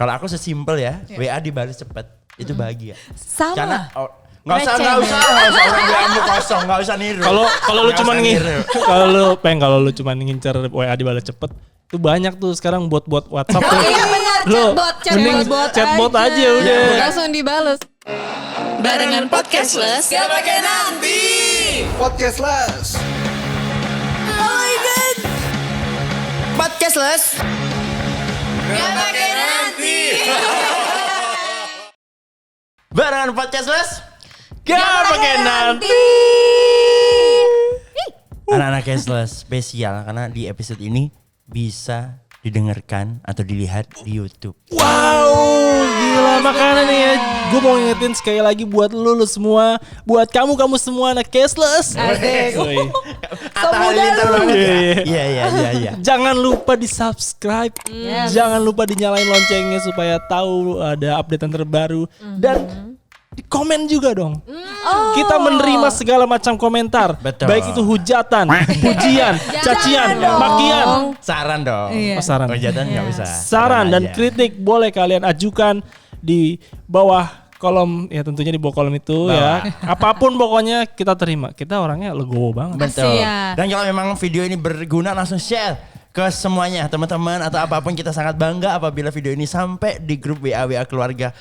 Kalau aku sesimpel ya, WA dibalas cepet. Itu bahagia. Sama. Karena Nggak usah orang WA-mu kosong, nggak usah niru. Kalau lu cuman kalau lu cuman ngincer WA dibalas cepet, tuh banyak tuh sekarang bot WhatsApp tuh. Iya benar, chatbot aja udah. Langsung dibales. Barengan podcastless. Gak pakai nanti. Podcastless. Oh my god. Podcastless. Gak pakai nanti. Barengan podcastless. Gak pakai nanti. Anak-anak cashless spesial karena di episode ini bisa didengarkan atau dilihat di YouTube. Wow, gila makanya nih ya. Gue mau ngingetin sekali lagi buat lu semua, buat kamu semua anak cashless. Asik. Atta Halilintar banget ya. Iya. Jangan lupa di subscribe, jangan lupa dinyalain loncengnya supaya tahu ada updatean terbaru dan di komen juga dong. Kita menerima segala macam komentar. Betul. Baik itu hujatan, pujian, cacian, makian. Saran dong. Iya. Oh, saran. Hujatan nggak bisa. Saran dan aja. kritik boleh kalian ajukan di bawah kolom, ya tentunya di bawah kolom itu ya. Apapun pokoknya kita terima. Kita orangnya legowo banget. Betul. Siap. Dan kalau memang video ini berguna langsung share ke semuanya teman-teman atau apapun. Kita sangat bangga apabila video ini sampai di grup WA keluarga.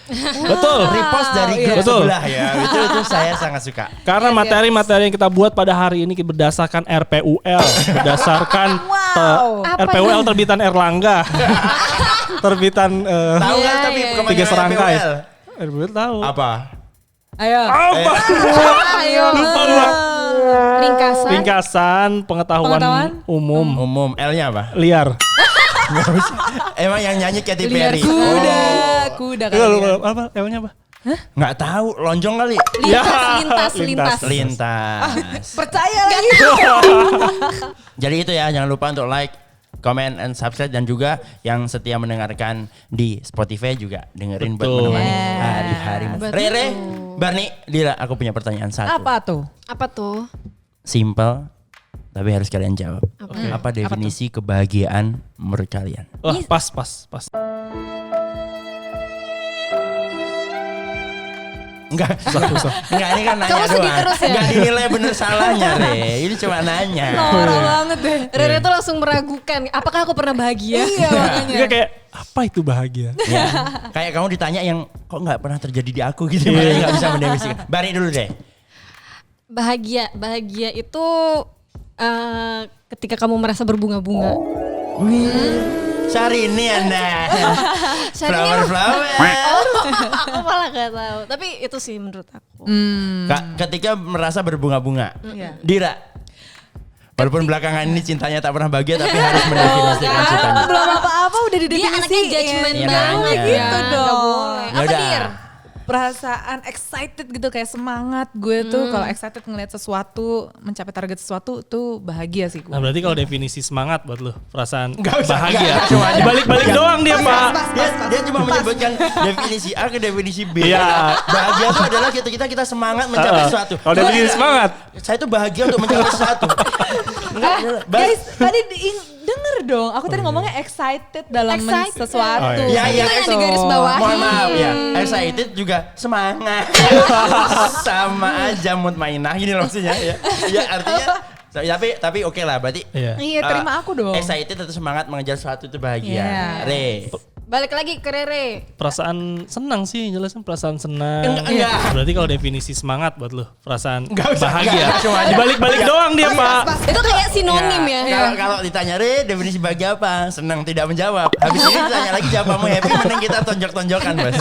Betul. Repost dari grup Betul. sebelah ya. Itu saya sangat suka. Karena materi-materi yang kita buat pada hari ini berdasarkan RPUL, berdasarkan RPUL terbitan Erlangga, terbitan Tahu kan tapi tiga serangkai. RPUL? RPUL tahu. Apa? Ayo. Apa? Ayo. Lupa gua. Ringkasan. Pengetahuan umum. Umum. L-nya apa? Liar. Emang yang nyanyi Katy Liar Perry. kuda Enggak kali lupa ya. apa? Emangnya apa? Nggak tahu, lonjong kali. Lintas. Percaya lagi. Jadi itu ya, jangan lupa untuk like, comment, and subscribe. Dan juga yang setia mendengarkan di Spotify juga dengerin buat Betul. menemani hari-hari. Betul. Rere, Barni, Dila, aku punya pertanyaan satu. Apa tuh? Apa tuh? Simple, tapi harus kalian jawab. Apa definisi kebahagiaan menurut kalian? Wah, pas. Enggak, enggak, ini kan nanya Kamu sedih doang. terus ya? Enggak dinilai bener salahnya, Re. Ini cuma nanya. Norak banget deh. Rere tuh langsung meragukan. Apakah aku pernah bahagia? Iya makanya. Enggak kayak apa itu bahagia? Ya, kayak kamu ditanya yang kok nggak pernah terjadi di aku gitu, makanya nggak bisa mendefinisikan. Bari dulu deh. Bahagia itu ketika kamu merasa berbunga-bunga. Syahrini Anda. Syahrini Flower. Aku malah gak tahu. Tapi itu sih menurut aku. Ketika merasa berbunga-bunga. Iya. Dira. Walaupun belakangan ini cintanya tak pernah bahagia, tapi harus mendefinisikan cintanya. Belum apa-apa udah Dia didefinisiin. anaknya judgement Iya, banget nanya. gitu Gak dong. boleh. Apa Yaudah. Dir? Perasaan excited gitu, kayak semangat gue tuh kalau excited ngeliat sesuatu, mencapai target sesuatu tuh bahagia sih gue. Nah berarti kalau definisi semangat buat lu, perasaan Nggak usah, bahagia. nggak, cuma aja. Dibalik-balik Nggak. doang dia Pak. Dia cuma menyebutkan definisi A ke definisi B. Iya. Bahagia itu adalah kita semangat mencapai sesuatu. Kalau definisi semangat. Saya tuh bahagia untuk mencapai sesuatu. Guys, tadi denger dong, aku tadi ngomongnya excited dalam Excited. sesuatu. Oh, iya. Ya, Itu yang digaris bawahi. Mohon maaf ya. Excited juga semangat. Sama aja mutmainah gini loh maksudnya ya. Ya artinya tapi oke lah berarti. Iya. Iya, terima aku dong. Excited atau semangat mengejar sesuatu itu bahagia. Iya. Re. Balik lagi ke Rere. Perasaan senang sih, jelasin perasaan senang. Enggak. Berarti kalau definisi semangat buat lu, perasaan Nggak usah, bahagia. nggak, cuma aja. Dibalik-balik Nggak. doang dia Pak. Itu kayak sinonim ya. Kalau ditanya Re definisi bahagia apa? Senang tidak menjawab. Habis ini ditanya lagi jawabanmu happy, mending kita tonjok-tonjokan Bos.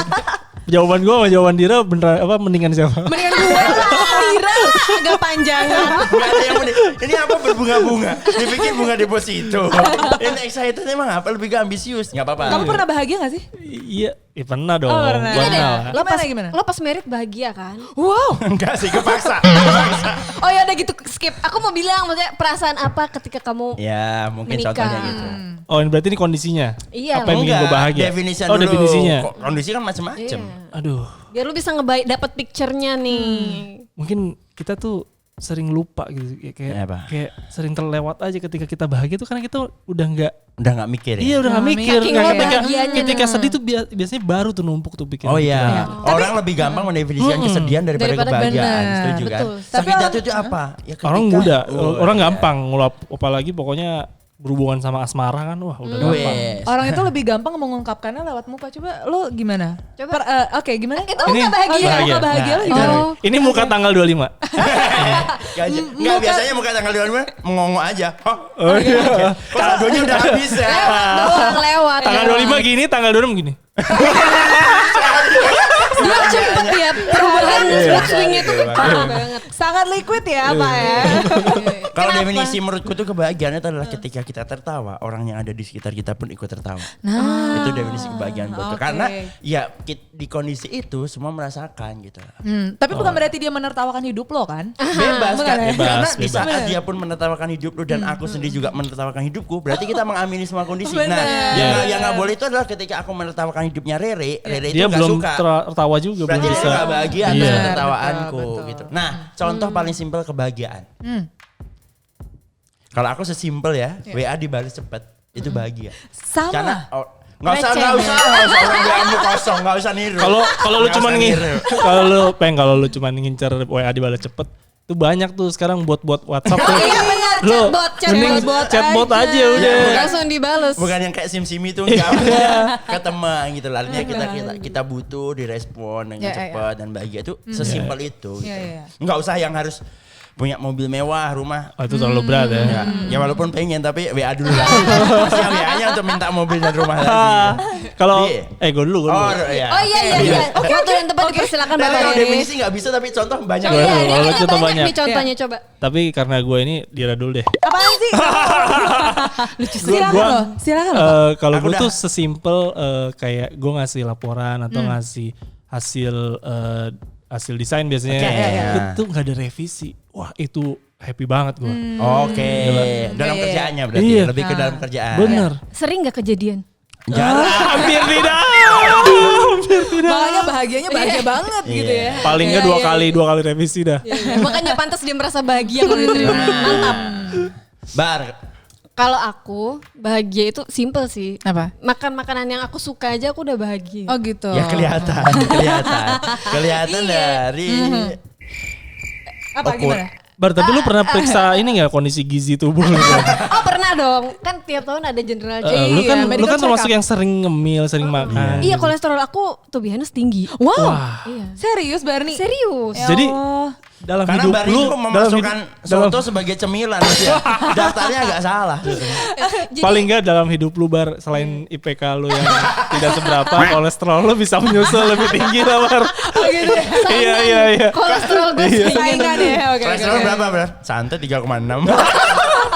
Jawaban gua sama jawaban Dira beneran apa mendingan siapa? Mendingan gue lah, Dira. Agak panjangan. Enggak ada yang mending. Ini apa berbunga-bunga? Dipikir bunga deposito. Ini excited emang apa? Lebih gak ambisius. Gak apa-apa. Kamu pernah bahagia gak sih? Iya, pernah dong. Oh, pernah. Pernah Gini deh, lah. Lo pas, Gimana? lo pas merit bahagia kan? Wow. Enggak sih, kepaksa. Oh ya udah gitu skip. Aku mau bilang maksudnya perasaan apa ketika kamu Ya mungkin menikah. contohnya gitu. Oh, ini berarti ini kondisinya. Iya. Apa yang bikin gue bahagia? Definisinya Oh, dulu. definisinya. Kondisi kan macam-macam. Aduh, Biar lu bisa dapat picture-nya nih. mungkin kita tuh sering lupa gitu Apa? kayak sering terlewat aja ketika kita bahagia tuh karena kita udah nggak mikir ya. iya udah nggak mikir Saking Kayak bahagianya. ketika sedih tuh biasanya baru tuh numpuk tuh pikiran. Oh iya, orang lebih gampang mendefinisikan kesedihan daripada kebahagiaan. benar. Setuju kan? Betul. Sakit Tapi hati itu apa? Ya ketika- Orang muda, orang iya. gampang ngulap apalagi pokoknya berhubungan sama asmara kan wah udah gampang. Wes. Orang itu lebih gampang mengungkapkannya lewat muka. Coba lo gimana? Coba. Oke, gimana? Itu muka bahagia. Muka bahagia lo gimana? Oh. Ini muka tanggal 25. Enggak, biasanya muka tanggal 25 mengongo aja. Oh iya. Kaldonya udah habis ya. Doang lewat. Tanggal 25 gini, tanggal 26 gini. Dia cepet ya. Perubahan mood swingnya tuh parah banget. Sangat liquid ya, Pak ya. Kalau definisi menurutku tuh kebahagiaan itu adalah ketika kita tertawa, orang yang ada di sekitar kita pun ikut tertawa. Nah, Itu definisi kebahagiaan buatku. oke. Karena ya di kondisi itu semua merasakan gitu. Tapi bukan berarti dia menertawakan hidup lo kan? Bebas kan? Bebas, Karena di bebas. saat dia pun menertawakan hidup lu dan aku sendiri juga menertawakan hidupku, berarti kita mengamini semua kondisi. Nah, yang nggak boleh itu adalah ketika aku menertawakan hidupnya Rere itu Dia nggak belum suka. tertawa juga Berarti belum dia bisa. gak bahagia Iya. dengan ketawaanku Betul. gitu. Nah, contoh paling simpel kebahagiaan. Kalau aku sesimpel ya, WA dibalas cepet, itu bahagia. Sama. Karena nggak usah orang WA-mu kosong, nggak usah niru. Kalau lu Nggak cuman usah niru. kalau lu cuman ngincer WA dibalas cepet, tuh banyak tuh sekarang bot WhatsApp tuh. Iya benar, Lu mending chatbot aja udah. langsung dibales. Bukan yang kayak sim-sim itu enggak ke teman gitu lah. Artinya kita butuh direspon dengan Ya, ya, cepat dan bahagia itu sesimpel itu gitu. Ya, ya. Enggak usah yang harus punya mobil mewah, rumah. Oh, itu terlalu berat ya. Ya walaupun pengen tapi WA dulu lah. Masih WA-nya untuk minta mobil dan rumah lagi. Kalau Di- gue dulu. Oh iya. Waktu yang tepat dipersilakan Nah, Bapak kalau Deris. definisi nggak bisa tapi contoh banyak. Oh iya, Waduh, ini kalau kita contoh banyak banyak. nih contohnya coba. Tapi karena gue ini Dira dulu deh. Apaan sih? Silakan Gua- lo. Silakan lo. Kalau Aku gue dah. tuh sesimpel kayak gue ngasih laporan atau ngasih hasil desain biasanya. Oke. Itu nggak ada revisi. Wah itu happy banget gue. Oke. Dalam kerjaannya berarti Iya. lebih ke dalam kerjaan. Bener. Sering gak kejadian? Jarang. Hampir tidak. Makanya bahagianya bahagia banget gitu ya. Paling nggak dua kali revisi dah. Makanya pantas dia merasa bahagia kalau diterima. Mantap. Bar. Kalau aku bahagia itu simple sih. Apa? Makan makanan yang aku suka aja aku udah bahagia. Oh gitu. Ya kelihatan. Kelihatan dari Apa gimana? Bar, tapi lu pernah periksa ini nggak kondisi gizi tubuh lu? Oh pernah dong. Kan tiap tahun ada general check. Lu kan medical termasuk check-up. yang sering ngemil, sering makan. Iya kolesterol aku tuh biasanya tinggi. Wow. Iya. Serius Barni? Serius. Ya Jadi Allah. dalam karena hidup Bar lu itu memasukkan soto sebagai cemilan ya. Daftarnya agak salah. Jadi, paling nggak dalam hidup lu Bar selain IPK lu yang tidak seberapa, kolesterol lu bisa menyusul lebih tinggi lah Bar. Iya. kolesterol gue tinggi. Saingan ya. Oke. Kolesterol berapa, Bar? Santai 3,6.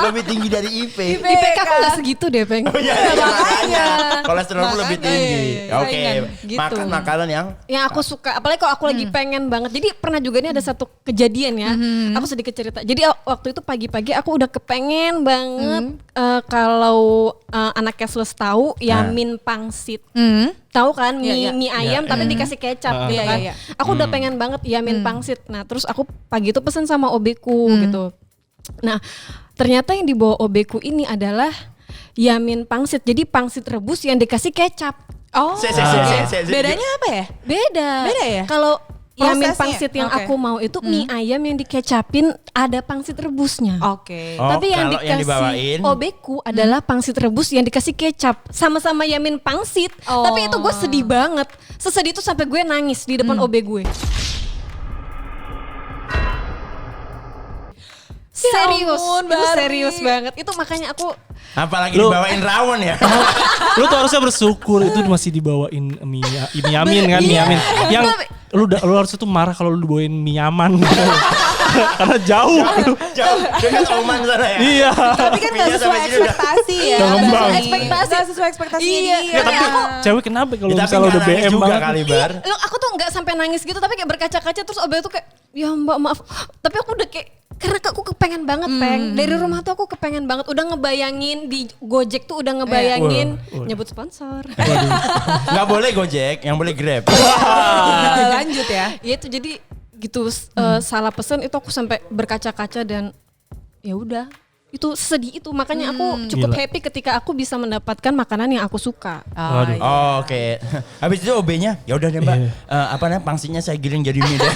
Lebih tinggi dari IP. IPK aku gak segitu deh, Peng. Oh iya, makanya. Kolesterolmu lebih tinggi. Oke. Saingan, gitu. Makan makanan yang Yang aku suka, apalagi kalau aku lagi pengen banget. Jadi pernah juga nih ada satu kejadian ya. Aku sedikit cerita. Jadi waktu itu pagi-pagi aku udah kepengen banget kalau anak Cashless tahu Yamin pangsit. Tahu kan mie ayam tapi dikasih kecap gitu kan. Iya. Aku udah pengen banget Yamin pangsit. Nah, terus aku pagi itu pesen sama OB-ku gitu. Nah, ternyata yang dibawa OB-ku ini adalah Yamin pangsit. Jadi pangsit rebus yang dikasih kecap. Oh. Bedanya apa ya? Beda ya? Kalau Yamin Prosesnya? pangsit yang Oke. aku mau itu mie ayam yang dikecapin ada pangsit rebusnya. Oke. Oh, Tapi yang kalau yang dibawain dikasih OB-ku adalah pangsit rebus yang dikasih kecap. Sama-sama Yamin pangsit. Oh. Tapi itu gue sedih banget. Sesedih itu sampai gue nangis di depan OB gue. Serius, ampun, itu Barbie. serius banget. Itu makanya aku apalagi dibawain rawon ya. Lu tuh harusnya bersyukur itu masih dibawain mie Yamin kan, mie Yamin. Yang lu harusnya tuh marah kalau lu dibawain mie Yaman. Karena jauh. Jauh dekat Oman sana ya. Iya. Tapi kan gak Minyak sesuai sampai sini udah. ekspektasi ya. Udah ngembang. Gak sesuai ekspektasinya dia. Ya, tapi cewek kenapa kalau Ya, tapi misalnya nggak udah nangis BM juga banget? kali, Bar. Loh, aku tuh nggak sampai nangis gitu tapi kayak berkaca-kaca terus OB tuh kayak ya Mbak maaf. Tapi aku udah kayak karena aku kepengen banget Peng. Dari rumah tuh aku kepengen banget. Udah ngebayangin di Gojek tuh udah ngebayangin nyebut sponsor. Nggak boleh Gojek, yang boleh Grab. Lanjut ya. Ya itu jadi begitu salah pesen itu aku sampai berkaca-kaca dan ya udah itu sedih itu, makanya aku cukup happy ketika aku bisa mendapatkan makanan yang aku suka. Waduh. Oh, oke. Habis itu OB-nya, ya udah deh Mbak. Apa namanya pangsinya saya giling jadi mie deh.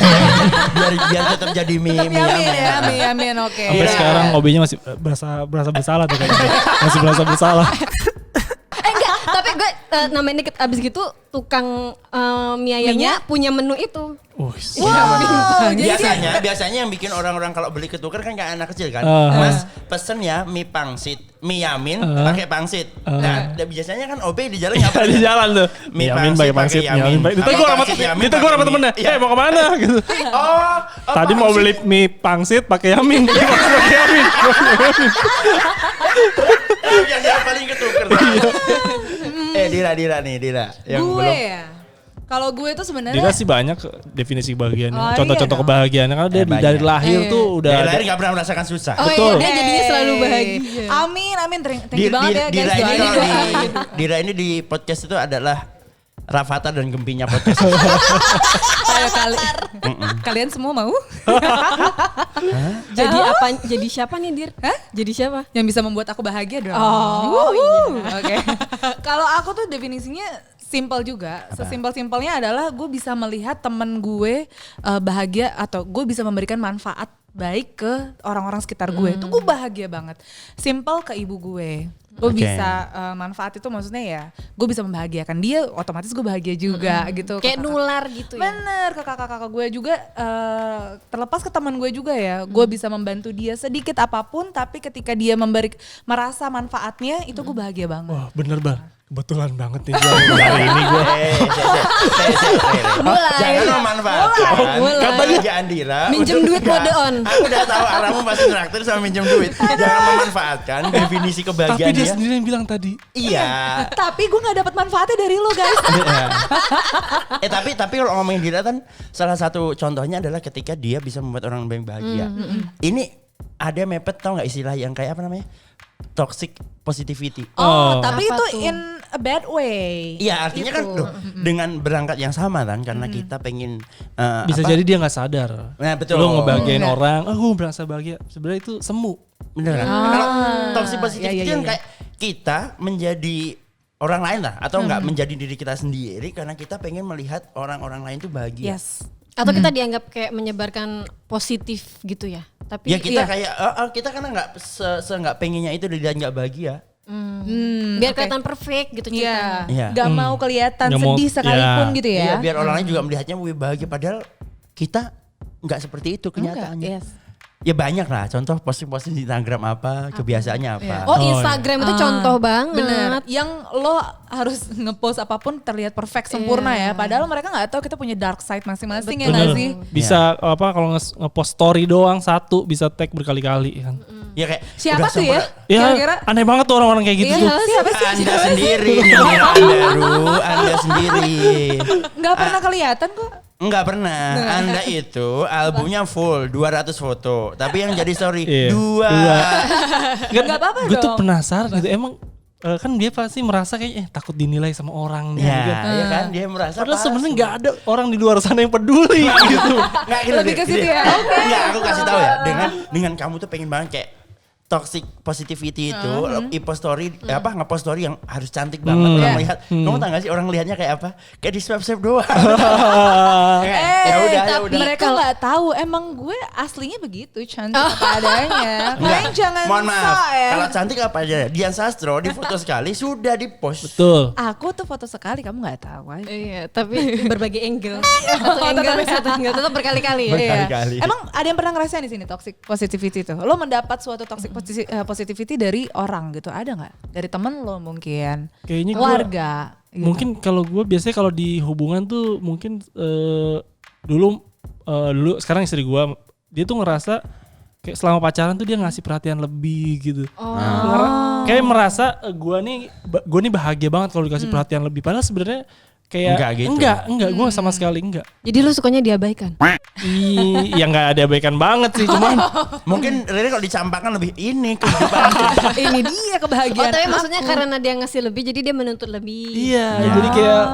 biar tetap jadi mie. Amin, oke. Sampai sekarang OB-nya masih berasa bersalah tuh kayaknya. Masih berasa bersalah. Enggak, tapi gue nambahin dikit, abis gitu tukang mie ayamnya punya menu itu. Biasanya yang bikin orang-orang kalau beli ketukar kan kayak anak kecil kan. Mas pesen ya mie pangsit, mie yamin pakai pangsit. Nah, biasanya kan OB di jalan ngapain? Di jalan tuh. Mie pakai pangsit, mie yamin. Ditegur sama temennya. Mau kemana gitu. Tadi mau beli mie pangsit pakai yamin. Pakai yamin. Yang paling ketukar. Dira yang Gue belum. ya. Kalau gue tuh sebenarnya Dira sih banyak definisi kebahagiaannya. Contoh-contoh kebahagiaannya karena dia dari lahir tuh udah dari lahir nggak pernah merasakan susah. Betul. Dia jadinya selalu bahagia. Amin, thank you banget ya guys. Dira ini di podcast itu adalah Rafatha dan Gempinya podcast. Ayo kalian semua mau? Jadi apa? Jadi siapa nih Dir? Jadi siapa? Yang bisa membuat aku bahagia dong. Oke. Kalau aku tuh definisinya simple juga. Sesimpel-simpelnya adalah gue bisa melihat temen gue bahagia atau gue bisa memberikan manfaat baik ke orang-orang sekitar gue. Itu gue bahagia banget. Simple ke ibu gue. Gue bisa manfaat itu maksudnya ya gue bisa membahagiakan dia, otomatis gue bahagia juga gitu. Kayak nular gitu ya. Bener, ke kakak-kakak gue juga terlepas ke teman gue juga ya, gue bisa membantu dia sedikit apapun, tapi ketika dia merasa manfaatnya itu gue bahagia banget. Wah bener Bang. Kebetulan banget nih hari ini gue. Jangan memanfaatkan kebahagiaan Dira. Minjem duit mode on. Aku udah tahu arahmu pasti traktir sama minjem duit. Jangan memanfaatkan definisi kebahagiaan Tapi dia dia. sendiri yang bilang tadi. Iya. Tapi gue gak dapat manfaatnya dari lo guys. Tapi kalau ngomongin Dira kan salah satu contohnya adalah ketika dia bisa membuat orang lain bahagia. Ini ada mepet, tau gak istilah yang kayak apa namanya? Toxic positivity. Tapi Apa itu tuh? in a bad way. Iya artinya kan loh, dengan berangkat yang sama kan karena kita pengen Bisa jadi dia gak sadar. Nah betul. Lo ngebahagiain orang, gue merasa bahagia. Sebenarnya itu semu. Bener kan? Kalau toxic positivity itu kan kayak kita menjadi orang lain lah atau enggak menjadi diri kita sendiri karena kita pengen melihat orang-orang lain tuh bahagia. Yes. Atau kita dianggap kayak menyebarkan positif gitu ya. Tapi Ya kita kayak kita karena nggak pengennya itu dilihat nggak bahagia. biar kelihatan perfect gitu ceritanya. Iya. Gak mau kelihatan Nggak mau- sedih sekalipun ya. gitu ya. Iya, biar orang lain juga melihatnya lebih bahagia padahal kita nggak seperti itu kenyataannya. Yes. Ya banyak lah contoh posting-posting di Instagram apa, kebiasaannya apa. Oh, Instagram itu contoh banget. Bener. Yang lo harus ngepost apapun terlihat perfect sempurna ya. Padahal mereka nggak tahu kita punya dark side masing-masing ya nggak sih? Bisa apa kalau nge-post story doang satu bisa tag berkali-kali kan. Ya kayak Siapa udah tuh ya? sempurna. Ya Kira-kira? aneh banget tuh orang-orang kayak gitu tuh. Siapa sih? Anda sendiri nih, Anda sendiri. Nggak pernah kelihatan kok. Enggak pernah. Anda itu albumnya full 200 foto, tapi yang jadi story Iya. 2. Nggak apa-apa Gue tuh dong. penasaran gitu emang kan dia pasti merasa kayak takut dinilai sama orang nih. Ya, gitu. ya kan dia merasa Padahal pas. sebenarnya nggak ada orang di luar sana yang peduli gitu. Nggak, gini, Lebih ke gini. situ ya? Nggak, aku kasih tahu ya. Dengan kamu tuh pengen banget kayak toxic positivity itu, post story nge-post story yang harus cantik banget orang melihat. Kamu tahu gak sih orang lihatnya kayak apa? Kayak di swipe doang. Ya udah. Mereka nggak tahu emang gue aslinya begitu cantik apa adanya. Kalian jangan Mohon maaf. sok ya. Kalau cantik apa aja? Dian Sastro di foto sekali sudah di post. Betul. Aku tuh foto sekali kamu nggak tahu aja. Iya, tapi berbagai angle. Satu angle, satu angle, tetap berkali-kali ya. Berkali-kali. Emang ada yang pernah ngerasain di sini toxic positivity tuh? Lo mendapat suatu toxic positivity dari orang gitu, ada nggak? Dari temen lo mungkin, Kayaknya gua- keluarga. Gitu. Mungkin kalau gue biasanya kalau di hubungan tuh mungkin dulu sekarang istri gue dia tuh ngerasa kayak selama pacaran tuh dia ngasih perhatian lebih gitu. Kayak merasa gue nih bahagia banget kalau dikasih perhatian lebih. Padahal sebenarnya kayak Enggak gitu. enggak gue sama sekali enggak. Jadi lu sukanya diabaikan? Ya nggak ada abaikan banget sih, cuman Mungkin Rere kalau dicampakkan lebih ini kehidupan. Ini dia Oh kebahagiaan. tapi maksudnya karena dia ngasih lebih jadi dia menuntut lebih. iya, jadi kayak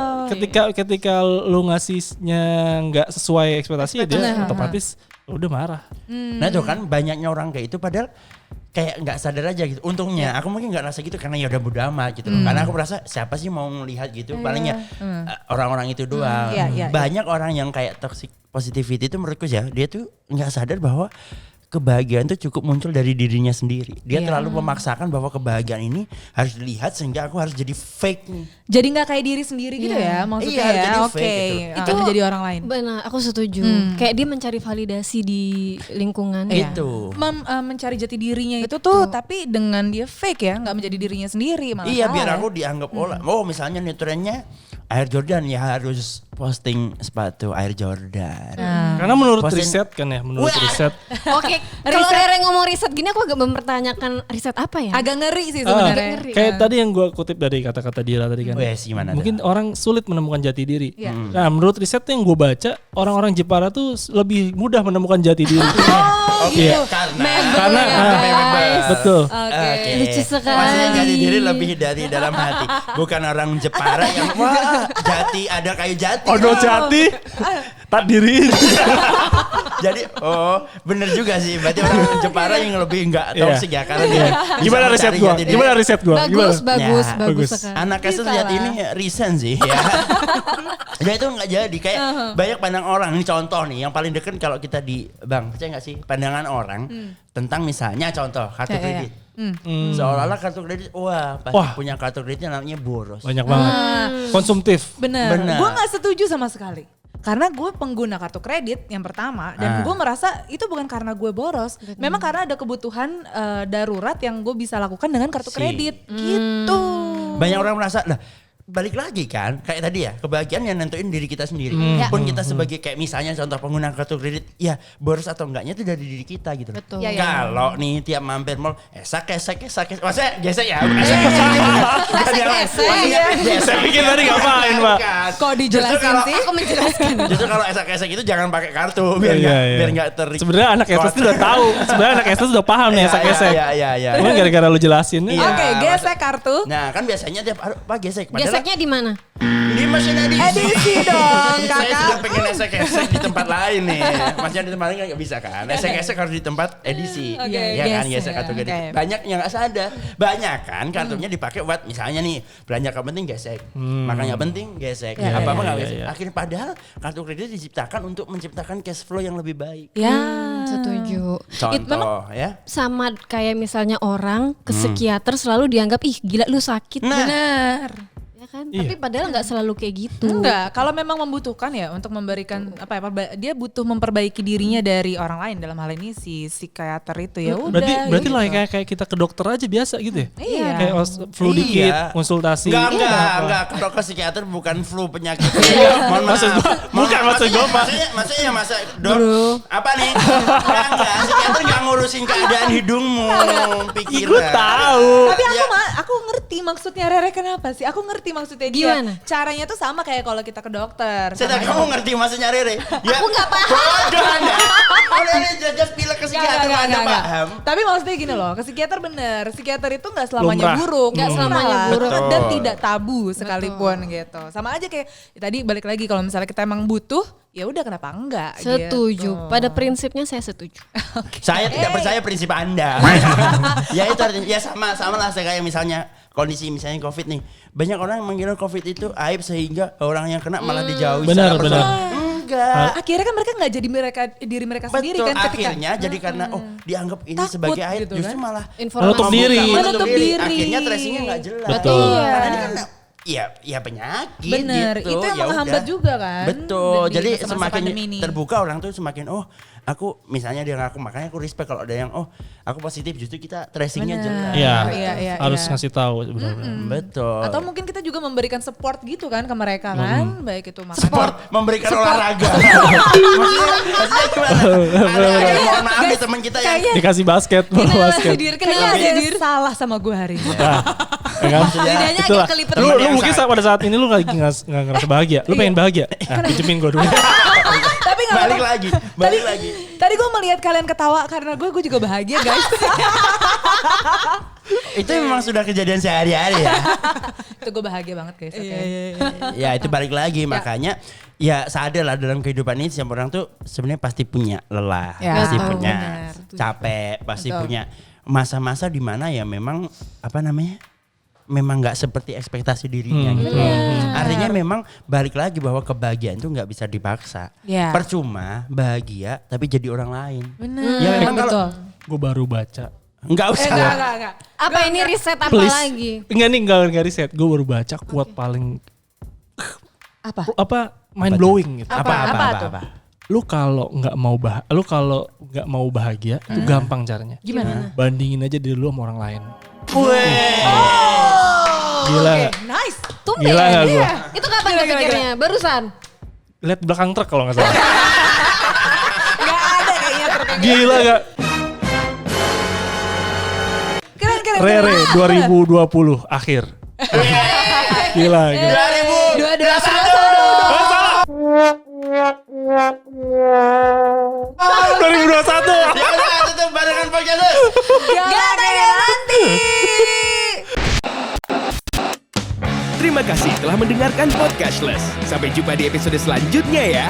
ketika lu ngasihnya nggak sesuai ekspektasi ya dia otomatis udah marah. Nah itu kan banyaknya orang kayak itu padahal kayak nggak sadar aja gitu. Untungnya aku mungkin nggak rasa gitu karena ya udah bodo amat gitu loh. Karena aku merasa siapa sih mau ngelihat gitu palingnya orang-orang itu doang. Iya. Banyak orang yang kayak toxic positivity itu menurutku ya dia tuh nggak sadar bahwa kebahagiaan itu cukup muncul dari dirinya sendiri. Dia terlalu memaksakan bahwa kebahagiaan ini harus dilihat sehingga aku harus jadi fake nih. Jadi nggak kayak diri sendiri gitu ya maksudnya Iya, jadi ya. fake Oke, gitu. itu menjadi orang lain. Benar, aku setuju. Kayak dia mencari validasi di lingkungan. Itu. Mencari jati dirinya itu tuh tapi dengan dia fake ya, nggak menjadi dirinya sendiri malah. Iya salah biar ya. aku dianggap oh misalnya nih trennya Air Jordan ya harus posting sepatu Air Jordan. Karena menurut Posting- riset kan ya, menurut Wah. riset. Oke, kalau Rere ngomong riset gini aku agak mempertanyakan riset apa ya? Agak ngeri sih sebenarnya. ngeri. Kayak tadi yang gue kutip dari kata-kata Dira tadi kan. Wes gimana? Mungkin orang sulit menemukan jati diri. Iya. Nah, menurut riset yang gue baca, orang-orang Jepara tuh lebih mudah menemukan jati diri. Iya. Karena betul. Oke. Lucu sekali. Maksudnya jati diri lebih dari dalam hati. Bukan orang Jepara yang wah jati ada kayu jati. Ono jati, tak diri. Jadi bener juga sih. Berarti orang Jepara yang lebih enggak toxic ya karena dia bisa Gimana riset mencari gua? jati diri. Gimana riset gua? Bagus, Gimana? bagus, Ya, bagus bagus. sekali. Anak Kesel Bisa lihat lah. ini resign sih ya. Ya itu nggak jadi kayak banyak pandang orang. Ini contoh nih yang paling deket kalau kita di Bang, percaya nggak sih pandangan orang tentang misalnya contoh kartu Ya, ya, ya. kredit. Seolah-olah kartu kredit pasti Wah. punya kartu kreditnya namanya boros. Banyak banget. Konsumtif. Bener. Bener. Gue nggak setuju sama sekali. Karena gue pengguna kartu kredit yang pertama dan gue merasa itu bukan karena gue boros, memang karena ada kebutuhan darurat yang gue bisa lakukan dengan kartu Si. kredit gitu. Banyak orang merasa lah balik lagi kan kayak tadi ya kebahagiaan yang nentuin diri kita sendiri. Pun kita sebagai kayak misalnya contoh pengguna kartu kredit ya boros atau enggaknya itu dari diri kita gitu. Betul. Ya, ya. Kalau nih tiap mampir mall esek maksudnya gesek ya esek Saya pikir tadi ngapain, Pak? Kok dijelasin sih? Aku menjelaskan. Justru kalau esek itu jangan pakai kartu biar Iya, nggak iya. biar nggak ter. Sebenarnya anak estes udah tahu. Sebenarnya anak estes udah paham nih esek-esek. Iya. Cuma gara-gara lu jelasin. Iya. Oke, gesek kartu. Nah kan biasanya tiap aduh Pak gesek. Padahal Geseknya di mana? di mesin edisi. Edisi dong, Saya kakak. sudah pengen esek di tempat lain nih. Maksudnya di tempat lain nggak bisa kan. Esek harus di tempat edisi. Oke, Ya kan gesek. gesek kartu kredit. Oke. Banyak yang nggak sadar. Banyak kan kartunya dipakai buat misalnya nih belanja nggak penting gesek. Makan nggak penting gesek. Ya, Apa-apa ya, nggak ya, gesek. ya. Akhirnya padahal kartu kredit diciptakan untuk menciptakan cash flow yang lebih baik. Ya. Setuju. Contoh ya. Sama kayak misalnya orang ke psikiater selalu dianggap ih gila lu sakit. Nah. Bener. Ya kan? Iya. Tapi padahal nggak selalu kayak gitu. Enggak, kalau memang membutuhkan ya untuk memberikan apa ya, dia butuh memperbaiki dirinya dari orang lain dalam hal ini si psikiater itu ya udah. Berarti gitu. lah kayak kita ke dokter aja biasa gitu ya. Iya. Kayak flu dikit, Iya. konsultasi. Enggak, ke dokter psikiater bukan flu penyakit. Mohon maaf. bukan maksud gua, Pak. Maksudnya masa dok apa nih? Enggak, psikiater enggak ngurusin keadaan hidungmu, pikiran. Gue tahu. Tapi aku ngerti maksudnya Rere kenapa sih? Aku ngerti maksudnya dia. Gimana? Caranya tuh sama kayak kalau kita ke dokter. Sedang Sama- kamu ngerti maksudnya Rere? Ya, Aku nggak paham. Bodoh Anda. Rere jajak pilek ke psikiater Anda paham. Tapi maksudnya gini loh, ke psikiater bener. Psikiater itu nggak selamanya Lumrah. buruk, Nggak selamanya buruk. dan Betul. tidak tabu sekalipun gitu. Sama aja kayak ya tadi balik lagi kalau misalnya kita emang butuh, ya udah kenapa enggak? Setuju. Gitu. Pada prinsipnya saya setuju. Saya tidak percaya prinsip Anda. Ya itu artinya ya sama lah kayak misalnya kondisi misalnya COVID nih. Banyak orang yang mengira COVID itu aib sehingga orang yang kena malah dijauhi. Benar, secara benar. personal. Enggak. Akhirnya kan mereka nggak jadi diri mereka sendiri Betul, kan ketika akhirnya jadi karena dianggap ini Takut sebagai aib gitu justru kan. malah Menutup diri. Menutup diri. Akhirnya tracingnya nggak jelas. Betul. Karena ini kan ya penyakit Bener, gitu. itu yang Ya menghambat udah. juga kan. Betul. di Jadi masa-masa semakin pandemi ini. terbuka orang tuh semakin aku misalnya dia ngaku makanya aku respect kalau ada yang aku positif justru kita tracingnya Bener. jelas. Iya. Iya, Harus iya. ngasih tahu sebenarnya. Betul. Atau mungkin kita juga memberikan support gitu kan ke mereka kan, baik itu makan. Sport memberikan olahraga. maksudnya gimana? Ada mohon maaf nih teman kita yang Dikasih basket, bola basket. Kayaknya ada yang salah sama gue hari ini. Ya kan? Lidahnya Itulah. agak kelipet. Lu mungkin pada saat ini lu lagi nggak ngerasa bahagia. Lu pengen bahagia. Nah, pinjemin gue dulu. Tapi nggak Balik apa-apa. lagi. Tadi gue melihat kalian ketawa karena gue juga bahagia guys. Itu memang sudah kejadian sehari-hari ya. Itu gue bahagia banget guys. Oke. Ya itu balik lagi makanya ya sadar lah dalam kehidupan ini setiap orang tuh sebenarnya pasti punya lelah, Ya, pasti betul, punya benar. capek, pasti Betul. punya masa-masa di mana ya memang memang nggak seperti ekspektasi dirinya gitu. Artinya memang balik lagi bahwa kebahagiaan itu nggak bisa dipaksa. Ya. Percuma bahagia tapi jadi orang lain. Benar. Ya memang kalau Gue baru baca. nggak usah. Enggak. Apa ini riset apa Please. lagi? Enggak riset. Gue baru baca quote paling Apa? mind blowing gitu. Apa? Lu kalau nggak mau bahagia itu gampang caranya. Gimana? Bandingin aja diri lu sama orang lain. Oh, Gila oke. nggak? Nice. Tumben. Gila nggak gua? Itu kapan kepikirnya? Barusan. Lihat belakang truk kalau nggak salah. Gak ada kayaknya truknya. Gila gak? Keren. Rere 2020 akhir. Gila. 2021. Ya udah tutup barengan podcast. Gak ada nanti. Terima kasih telah mendengarkan Podcastless. Sampai jumpa di episode selanjutnya ya.